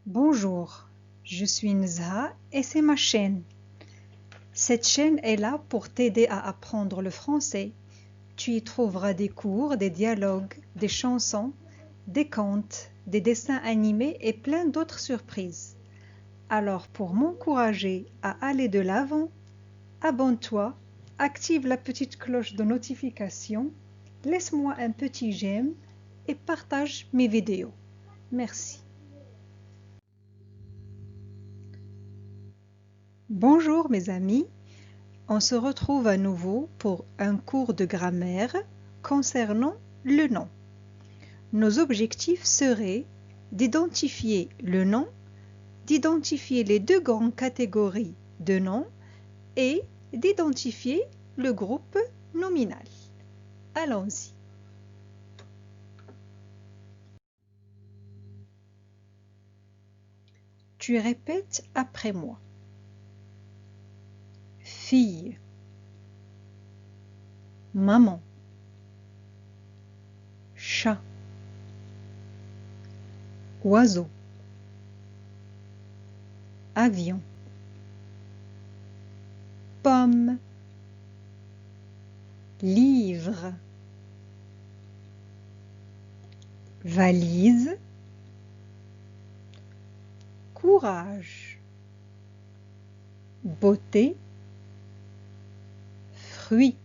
Bonjour, je suis Nzha et c'est ma chaîne. Cette chaîne est là pour t'aider à apprendre le français. Tu y trouveras des cours, des dialogues, des chansons, des contes, des dessins animés et plein d'autres surprises. Alors pour m'encourager à aller de l'avant, abonne-toi, active la petite cloche de notification, laisse-moi un petit j'aime et partage mes vidéos. Merci. Bonjour mes amis, on se retrouve à nouveau pour un cours de grammaire concernant le nom. Nos objectifs seraient d'identifier le nom, d'identifier les deux grandes catégories de noms et d'identifier le groupe nominal. Allons-y. Tu répètes après moi. Fille, maman, chat, oiseau, avion, pomme, livre, valise, courage, beauté, fruit,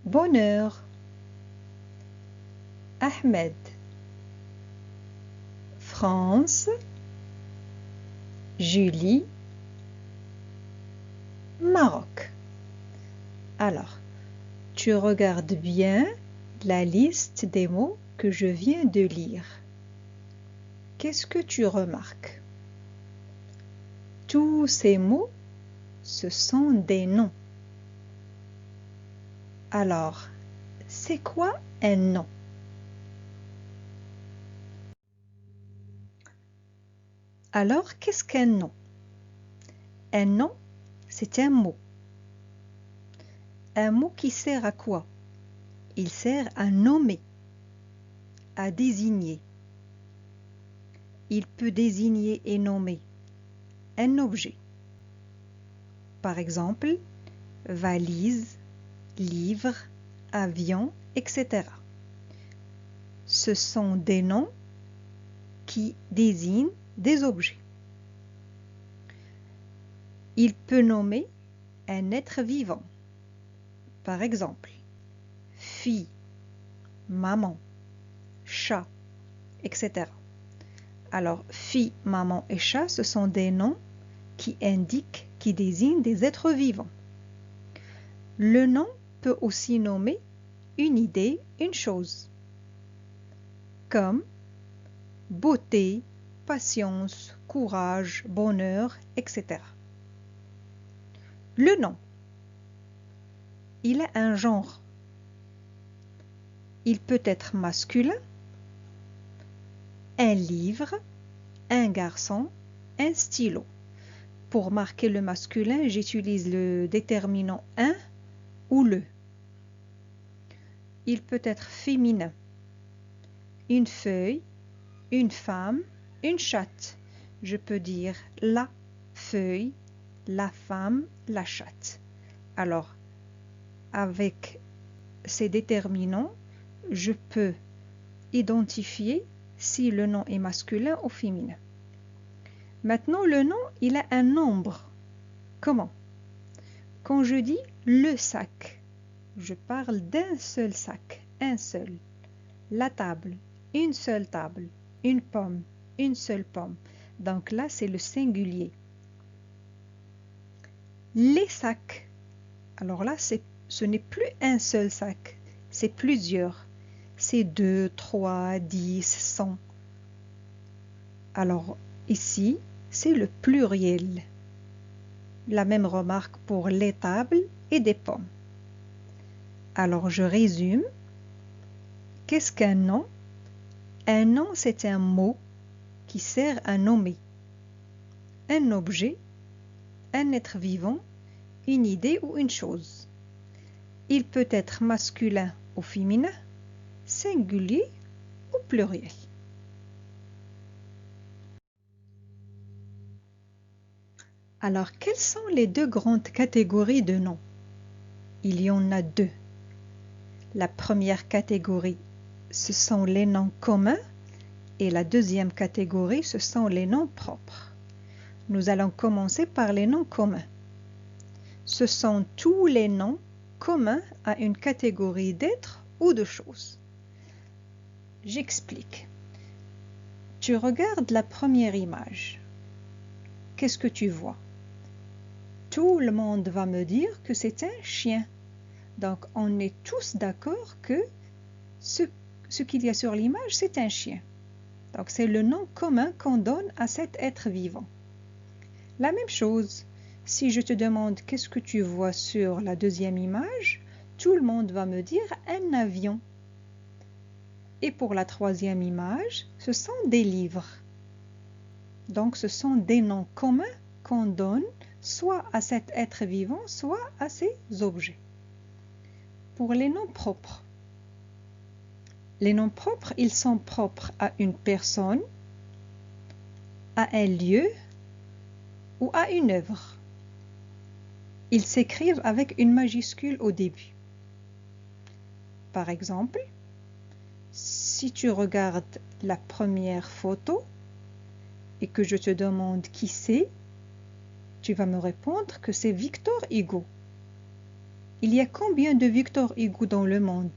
bonheur, Ahmed, France, Julie, Maroc. Alors, tu regardes bien la liste des mots que je viens de lire. Qu'est-ce que tu remarques? Tous ces mots, ce sont des noms. Alors, c'est quoi un nom? Alors, qu'est-ce qu'un nom? Un nom, c'est un mot. Un mot qui sert à quoi? Il sert à nommer, à désigner. Il peut désigner et nommer un objet. Par exemple, valise, livre, avion, etc. Ce sont des noms qui désignent des objets. Il peut nommer un être vivant. Par exemple, fille, maman, chat, etc. Alors, fille, maman et chat, ce sont des noms qui indiquent, qui désignent des êtres vivants. Le nom peut aussi nommer une idée, une chose, comme beauté, patience, courage, bonheur, etc. Le nom, il a un genre. Il peut être masculin, un livre, un garçon, un stylo. Pour marquer le masculin, j'utilise le déterminant un ou le. Il peut être féminin, une feuille, une femme, une chatte. Je peux dire la feuille, la femme, la chatte. Alors, avec ces déterminants, je peux identifier si le nom est masculin ou féminin. Maintenant, le nom, il a un nombre. Comment? Quand je dis le sac, je parle d'un seul sac, un seul. La table, une seule table. Une pomme, une seule pomme. Donc là, c'est le singulier. Les sacs. Alors là, ce n'est plus un seul sac, c'est plusieurs. C'est 2, 3, 10, 100. Alors ici, c'est le pluriel. La même remarque pour les tables et des pommes. Alors je résume. Qu'est-ce qu'un nom? Un nom, c'est un mot qui sert à nommer un objet, un être vivant, une idée ou une chose. Il peut être masculin ou féminin, singulier ou pluriel. Alors, quelles sont les deux grandes catégories de noms? Il y en a deux. La première catégorie, ce sont les noms communs et la deuxième catégorie, ce sont les noms propres. Nous allons commencer par les noms communs. Ce sont tous les noms communs à une catégorie d'êtres ou de choses. J'explique. Tu regardes la première image. Qu'est-ce que tu vois? Tout le monde va me dire que c'est un chien. Donc, on est tous d'accord que ce qu'il y a sur l'image, c'est un chien. Donc, c'est le nom commun qu'on donne à cet être vivant. La même chose, si je te demande qu'est-ce que tu vois sur la deuxième image, tout le monde va me dire un avion. Et pour la troisième image, ce sont des livres. Donc, ce sont des noms communs qu'on donne soit à cet être vivant, soit à ses objets. Pour les noms propres. Les noms propres, ils sont propres à une personne, à un lieu ou à une œuvre. Ils s'écrivent avec une majuscule au début. Par exemple, si tu regardes la première photo et que je te demande qui c'est, tu vas me répondre que c'est Victor Hugo. Il y a combien de Victor Hugo dans le monde?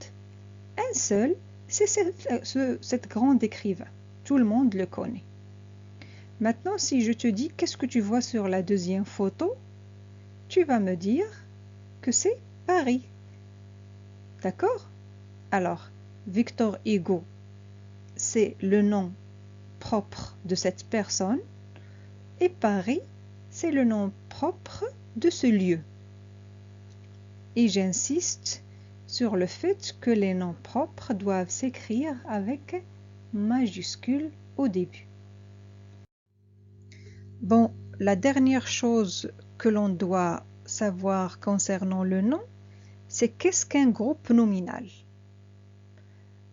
Un seul, c'est cet grand écrivain. Tout le monde le connaît. Maintenant, si je te dis qu'est-ce que tu vois sur la deuxième photo, tu vas me dire que c'est Paris. D'accord? Alors, Victor Hugo, c'est le nom propre de cette personne et Paris, c'est le nom propre de ce lieu. Et j'insiste sur le fait que les noms propres doivent s'écrire avec majuscule au début. Bon, la dernière chose que l'on doit savoir concernant le nom, c'est qu'est-ce qu'un groupe nominal?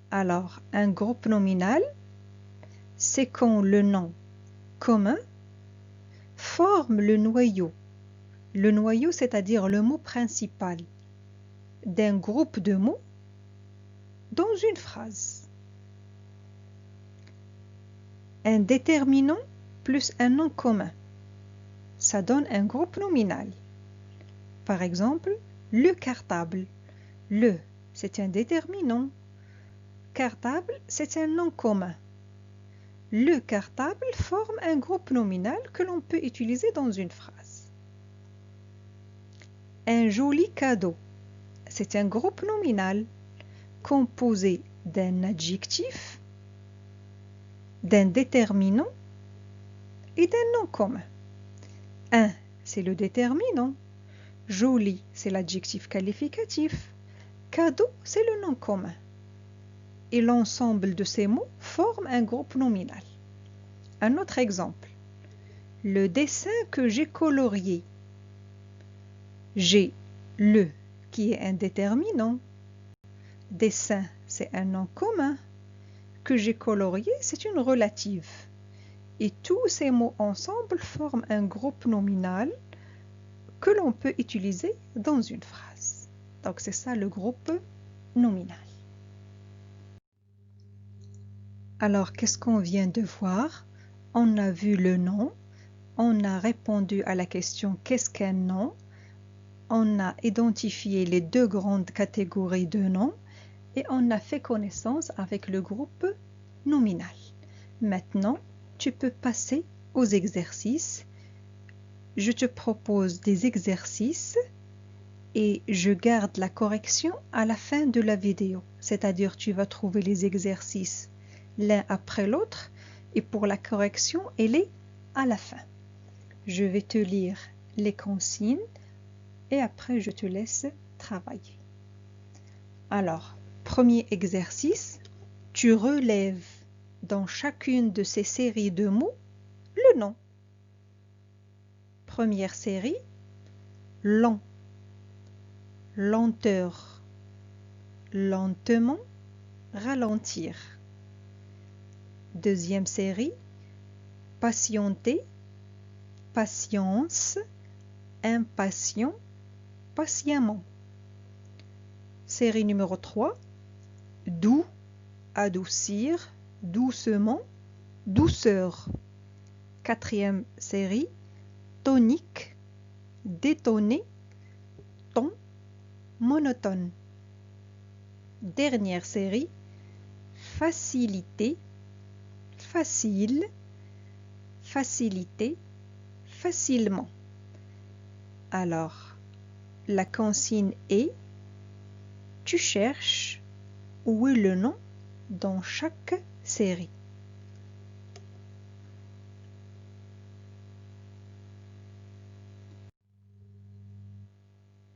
Alors, un groupe nominal, c'est quand le nom commun forme le noyau. Le noyau, c'est-à-dire le mot principal d'un groupe de mots dans une phrase. Un déterminant plus un nom commun, ça donne un groupe nominal. Par exemple, le cartable. Le, c'est un déterminant. Cartable, c'est un nom commun. Le cartable forme un groupe nominal que l'on peut utiliser dans une phrase. Un joli cadeau, c'est un groupe nominal composé d'un adjectif, d'un déterminant et d'un nom commun. Un, c'est le déterminant. Joli, c'est l'adjectif qualificatif. Cadeau, c'est le nom commun. Et l'ensemble de ces mots forme un groupe nominal. Un autre exemple. Le dessin que j'ai colorié. J'ai le qui est un déterminant. Dessin, c'est un nom commun. Que j'ai colorié, c'est une relative. Et tous ces mots ensemble forment un groupe nominal que l'on peut utiliser dans une phrase. Donc c'est ça le groupe nominal. Alors qu'est-ce qu'on vient de voir? On a vu le nom, on a répondu à la question qu'est-ce qu'un nom? On a identifié les deux grandes catégories de noms et on a fait connaissance avec le groupe nominal. Maintenant, tu peux passer aux exercices. Je te propose des exercices et je garde la correction à la fin de la vidéo. C'est-à-dire tu vas trouver les exercices l'un après l'autre et pour la correction, elle est à la fin. Je vais te lire les consignes et après je te laisse travailler. Alors, premier exercice, tu relèves dans chacune de ces séries de mots le nom. Première série, lent, lenteur, lentement, ralentir. Deuxième série, patienter, patience, impatient, patiemment. Série numéro 3, doux, adoucir, doucement, douceur. Quatrième série, tonique, détonner, ton, monotone. Dernière série, facilité, facile, facilité, facilement. Alors, la consigne est, tu cherches où est le nom dans chaque série.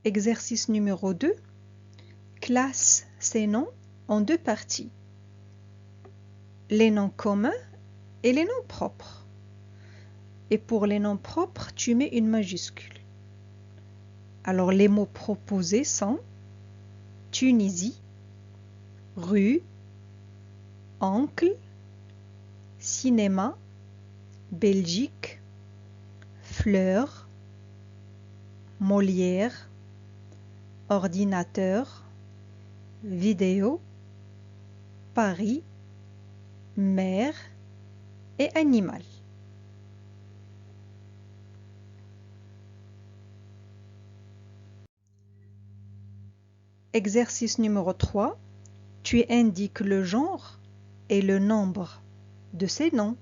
Exercice numéro 2. Classe ces noms en deux parties. Les noms communs et les noms propres. Et pour les noms propres, tu mets une majuscule. Alors les mots proposés sont Tunisie, rue, oncle, cinéma, Belgique, fleurs, Molière, ordinateur, vidéo, Paris, mer et animal. Exercice numéro 3. Tu indiques le genre et le nombre de ces noms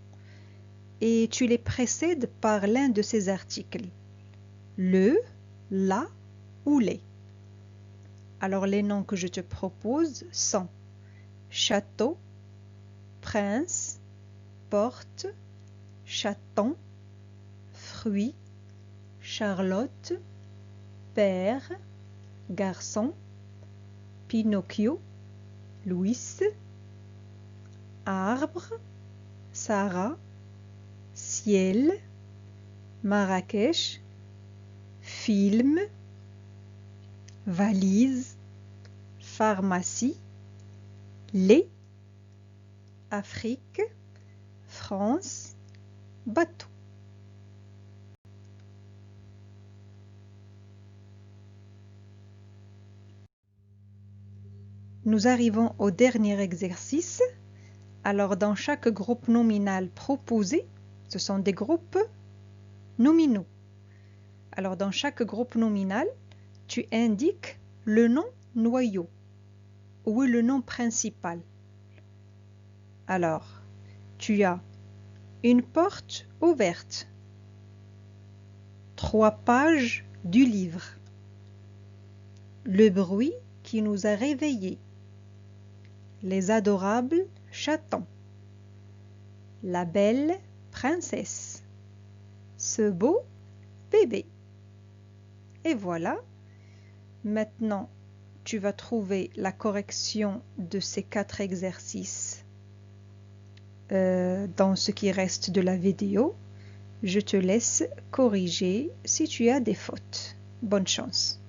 et tu les précèdes par l'un de ces articles. Le, la ou les. Alors les noms que je te propose sont château, prince, porte, chaton, fruit, Charlotte, père, garçon, Pinocchio, Louis, arbre, Sarah, ciel, Marrakech, film, valise, pharmacie, lait, Afrique, France, bateau. Nous arrivons au dernier exercice. Alors, dans chaque groupe nominal proposé, ce sont des groupes nominaux. Alors, dans chaque groupe nominal, tu indiques le nom noyau ou le nom principal. Alors, tu as une porte ouverte, 3 pages du livre, le bruit qui nous a réveillés, les adorables chatons, la belle princesse, ce beau bébé. Et voilà, maintenant tu vas trouver la correction de ces 4 exercices dans ce qui reste de la vidéo. Je te laisse corriger si tu as des fautes. Bonne chance.